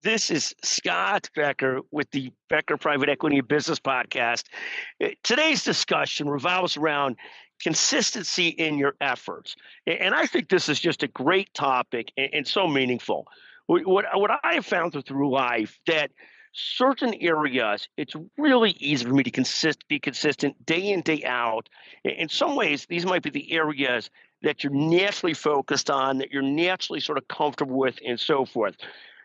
This is Scott Becker with the Becker Private Equity and Business Podcast. Today's discussion revolves around consistency in your efforts. And I think this is just a great topic and so meaningful. What I have found through life that certain areas, it's really easy for me to be consistent day in, day out. In some ways, these might be the areas that you're naturally focused on, that you're naturally sort of comfortable with, and so forth.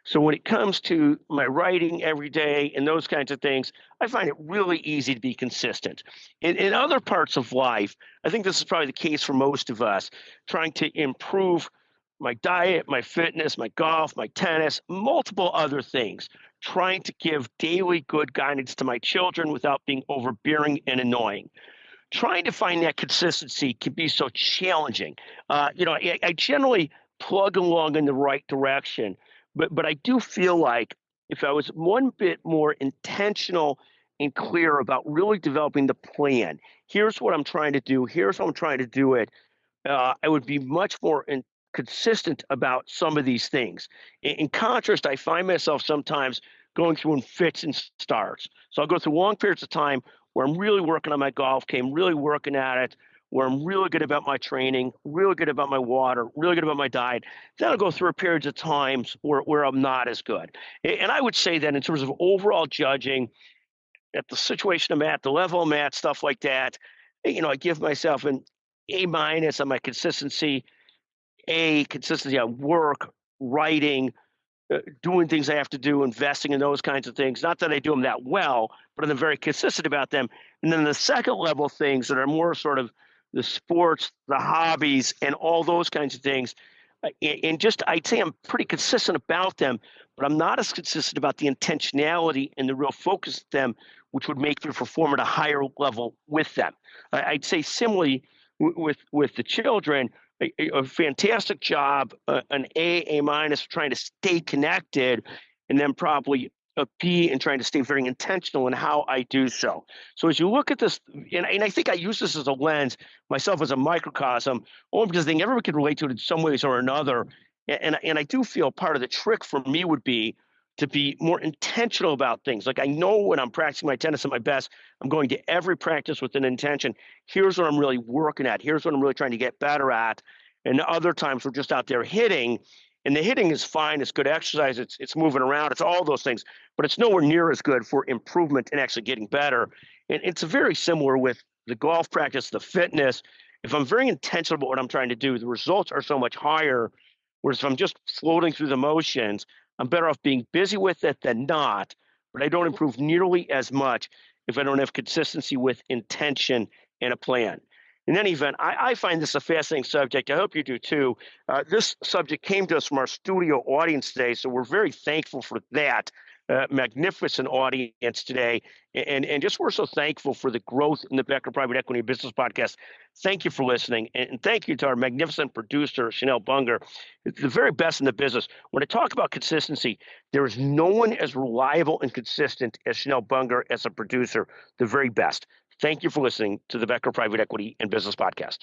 So when it comes to my writing every day and those kinds of things, I find it really easy to be consistent. In other parts of life, I think this is probably the case for most of us, trying to improve my diet, my fitness, my golf, my tennis, multiple other things, trying to give daily good guidance to my children without being overbearing and annoying. Trying to find that consistency can be so challenging. I generally plug along in the right direction, but I do feel like if I was one bit more intentional and clear about really developing the plan, here's what I'm trying to do, here's how I'm trying to do it, I would be much more consistent about some of these things. In contrast, I find myself sometimes going through in fits and starts. So I'll go through long periods of time where I'm really working on my golf game, really working at it, where I'm really good about my training, really good about my water, really good about my diet. Then I'll go through periods of times where I'm not as good. And I would say that in terms of overall judging at the situation I'm at, the level I'm at, stuff like that, I give myself an A minus on my consistency, consistency on work, writing, doing things I have to do, investing in those kinds of things. Not that I do them that well, but I'm very consistent about them. And then the second level things that are more sort of the sports, the hobbies, and all those kinds of things. And just I'd say I'm pretty consistent about them, but I'm not as consistent about the intentionality and the real focus of them, which would make me perform at a higher level with them. I'd say similarly with the children, a fantastic job, an A minus, trying to stay connected, and then probably a B and trying to stay very intentional in how I do so. So as you look at this, and I think I use this as a lens, myself as a microcosm, only because I think everyone can relate to it in some ways or another. And I do feel part of the trick for me would be to be more intentional about things. Like I know when I'm practicing my tennis at my best, I'm going to every practice with an intention. Here's what I'm really working at. Here's what I'm really trying to get better at. And other times we're just out there hitting, and the hitting is fine. It's good exercise. It's moving around. It's all those things, but it's nowhere near as good for improvement and actually getting better. And it's very similar with the golf practice, the fitness. If I'm very intentional about what I'm trying to do, the results are so much higher. Whereas if I'm just floating through the motions, I'm better off being busy with it than not, but I don't improve nearly as much if I don't have consistency with intention and a plan. In any event, I find this a fascinating subject. I hope you do too. This subject came to us from our studio audience today, so we're very thankful for that. Magnificent audience today. And just we're so thankful for the growth in the Becker Private Equity Business Podcast. Thank you for listening. And thank you to our magnificent producer, Chanel Bunger, the very best in the business. When I talk about consistency, there is no one as reliable and consistent as Chanel Bunger as a producer, the very best. Thank you for listening to the Becker Private Equity and Business Podcast.